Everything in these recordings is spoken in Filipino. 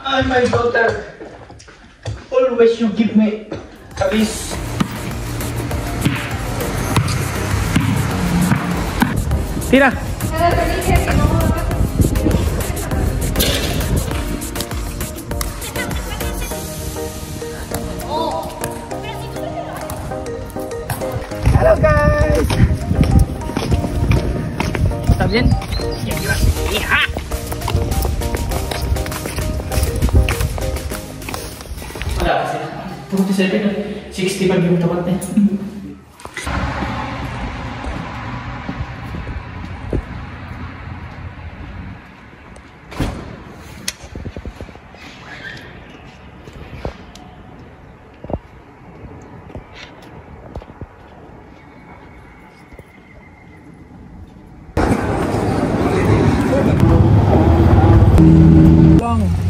And my daughter, always you give me a kiss. Tira. Hello guys. ¿Está bien? ¡Hija! Wala kasi. 47, 60 pag yung tapat niya.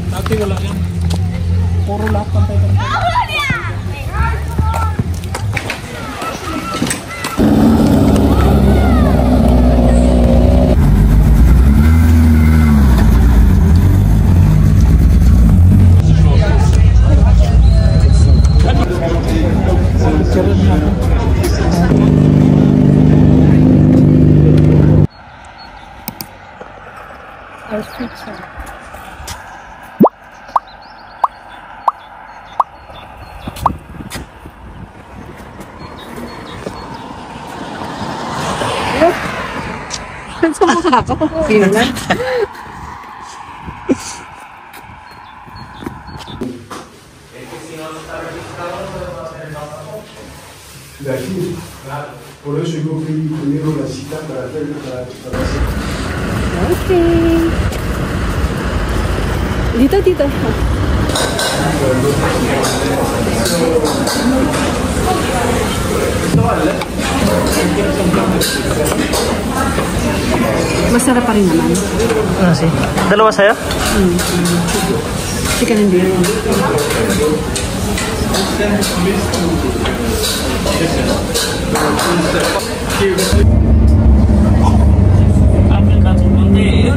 Dati wala yan. Puro lahat pantay-pantay. Our future. Sino na? De aquí, por eso yo fui primero la cita para hacer hacer. Ok. Dito. Masarap pa rin naman. Ano si? Dalawa sa'yo? Chicken and beer. Amin ka tumindi.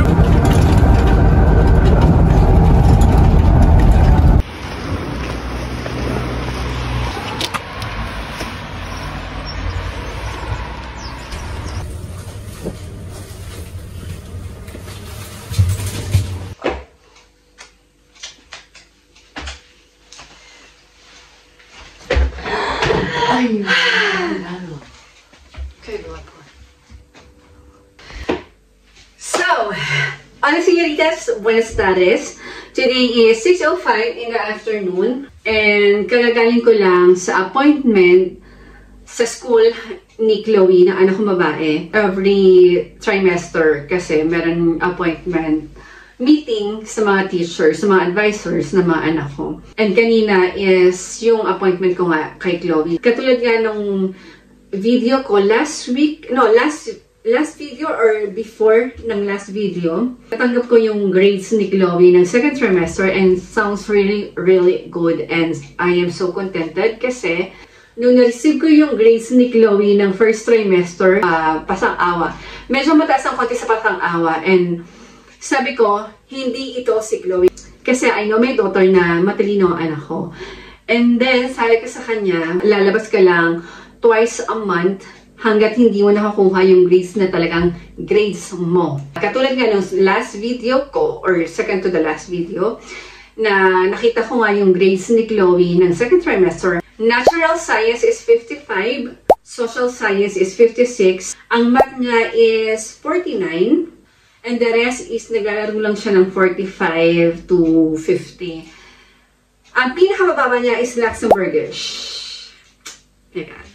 So, hola señoritas, buenas tardes. Today is 6:05 in the afternoon and kagagaling ko lang sa appointment sa school ni Chloe na anak kong babae. Every trimester kasi meron appointment meeting sa mga teachers, sa mga advisors na mga anak ko. And kanina is yung appointment ko nga kay Chloe. Katulad nga nung video ko last video or before ng last video, natanggap ko yung grades ni Chloe ng second trimester and sounds really good and I am so contented kasi nung na-receive ko yung grades ni Chloe ng first trimester, pasang-awa. Medyo mataas ang konti sa pasang-awa and sabi ko, hindi ito si Chloe. Kasi I know my daughter na matalino ang anak ko. And then, sabi ko sa kanya, lalabas ka lang twice a month hanggat hindi mo nakakuha yung grades na talagang grades mo. Katulad nga nung last video ko, or second to the last video, na nakita ko nga yung grades ni Chloe ng second trimester. Natural Science is 55, Social Science is 56, ang math niya is 49, and the rest is naglalaro lang siya ng 45 to 50. Ang pinakamababa niya is Luxembourgish. Teka.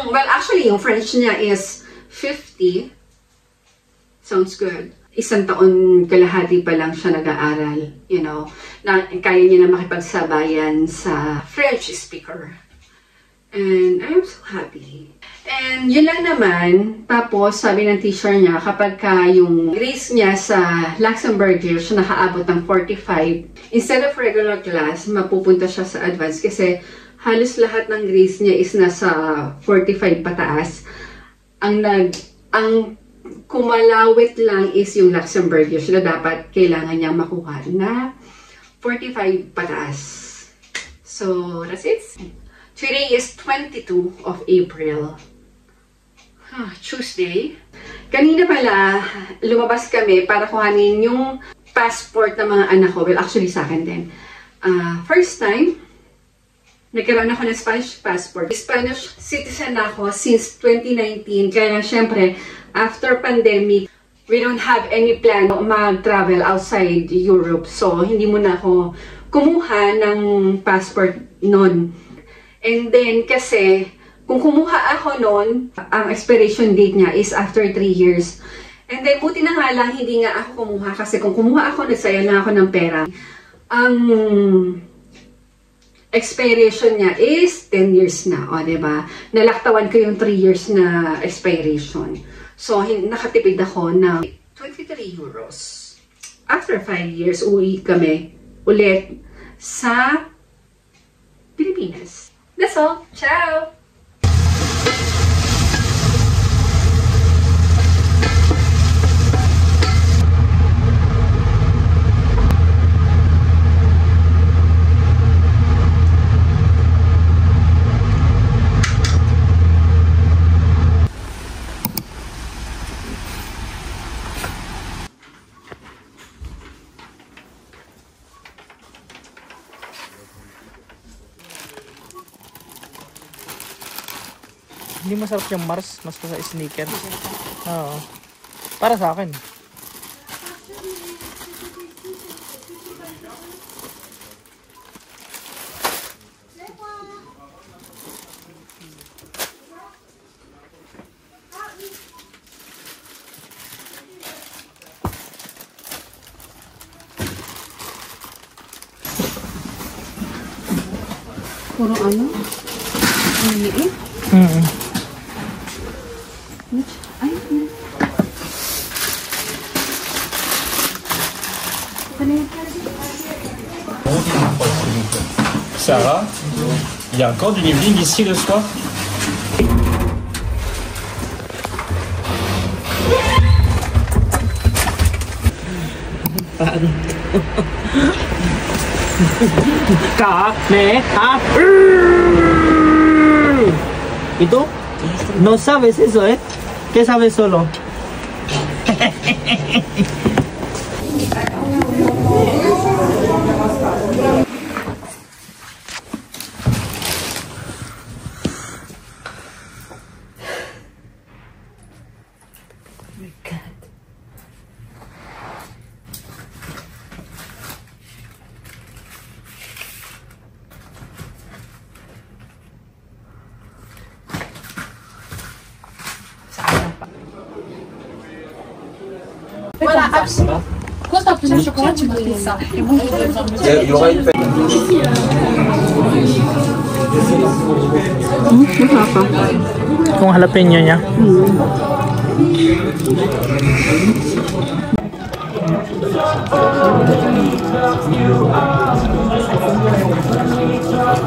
Well, actually, yung French niya is 50. Sounds good. Isang taon kalahati pa lang siya nag-aaral, you know, na kaya niya na makipagsabayan sa French speaker. And I'm so happy. And yun lang naman, tapos sabi ng teacher niya, kapag yung grades niya sa Luxembourgish nakaabot ng 45, instead of regular class, mapupunta siya sa advanced kasi halos lahat ng grades niya is nasa 45 pataas. Ang kumalawit lang is yung Luxembourgish na dapat kailangan niyang makuha na 45 pataas. So, that's it. Today is 22 of April. Tuesday. Kanina pala, lumabas kami para kuhanin yung passport ng mga anak ko. Well, actually sa akin din. First time, nagkaroon ako ng Spanish passport. Spanish citizen ako since 2019. Kaya syempre, after pandemic, we don't have any plan mag-travel outside Europe. So, hindi muna ako kumuha ng passport nun. And then, kasi, kung kumuha ako nun, ang expiration date niya is after 3 years. And then, buti na nga lang, hindi nga ako kumuha. Kasi kung kumuha ako, nagsayang na ako ng pera. Ang expiration niya is 10 years na. O, diba? Nalaktawan ko yung 3 years na expiration. So, nakatipid ako ng 23 euros. After 5 years, uwi kami ulit sa Pilipinas. That's all. Ciao! Hindi masarap yung Mars, mas sa sneaker. Oo. Para sa akin. Puro ano? Maliit? Sarah, il y a encore du evening ici le soir? ¿Y tú? No sabes eso, ¿eh? ¿Qué sabes solo? Il y aura une fête. Kung jalapeno niya.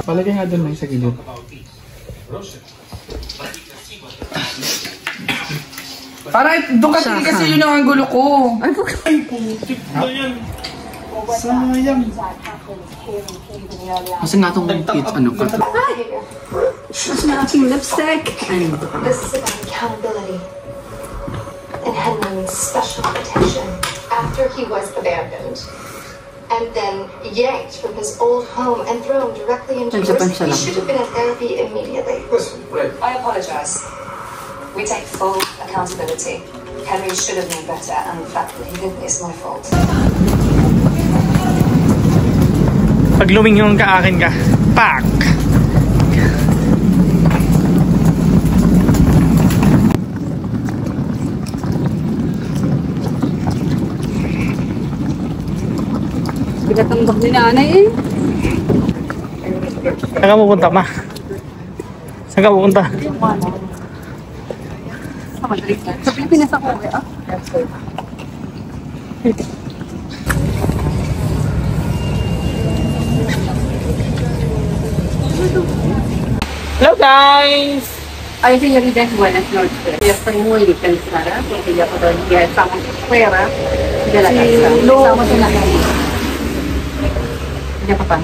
Palagay nga doon sa gilid. Para doon ka tingin kasi yun ang gulo ko. Sayang. Kasi nga itong kids, ano ka? Mas malaking lipstick. This is about accountability and Henman's special protection after he was abandoned and then yanked from his old home and thrown directly into prison. He should have been in therapy immediately. Listen, Ray. I apologize. We take full accountability. Henry should have known better, and the fact that he didn't is my fault. Pag lumingon ka, akin ka. Pak! Bigat ang bag ni nanay eh. Saan ka pupunta, ma? Saan ka pupunta? Sa Pilipinas ako eh. Hello guys! Ay, señorita, buenas noches. Yo estoy muy cansada porque ya todo el día estamos fuera de la casa. Estamos en la calle. Hindi pa pa.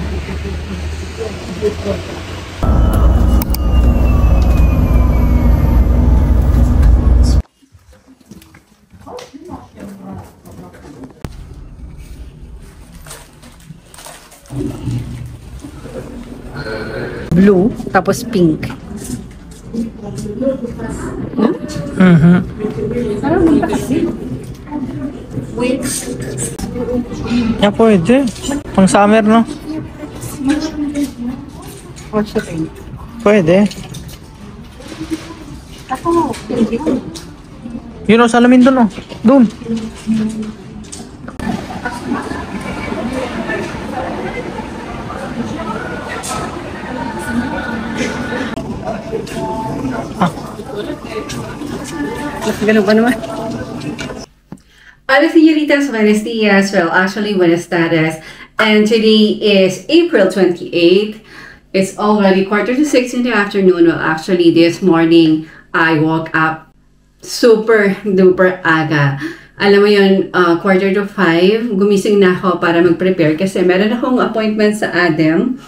Blue, tapos pink. Parang punta kasi. Yeah, pwede. Pang summer, no? What's the thing? Pwede. Ako, hindi ko. Yun o, salamin dun o. Dun. Ganun ba naman? Hola, señoritas, buenos días. Well, actually, buenas tardes. And today is April 28th. It's already 5:45 in the afternoon. Well, actually, this morning, I woke up super duper aga. Alam mo yun, 4:45, gumising na ako para mag-prepare kasi meron akong appointment sa ADEM.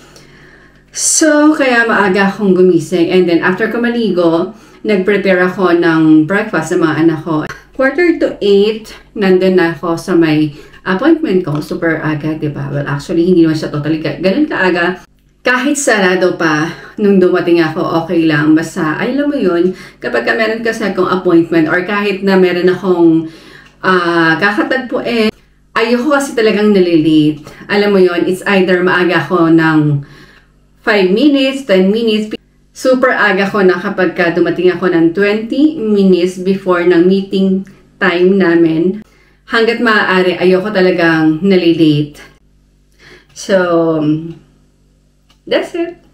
So, kaya maaga akong gumising. And then, after ko maligo, nag-prepare ako ng breakfast sa mga anak ko. 7:45, nandun na ako sa may appointment ko. Super aga, diba? Well, actually, hindi naman siya totally ganun kaaga. Kahit sarado pa, nung dumating ako, okay lang. Basta, ay, alam mo yun, kapag meron kasi akong appointment or kahit na meron akong kakatagpuin, ayoko kasi talagang nalilate. Alam mo yun, it's either maaga ako ng 5 minutes, 10 minutes. Super aga ko na kapag dumating ako ng 20 minutes before ng meeting time namin. Hanggat maaari, ayoko talagang nalilate. So, that's it.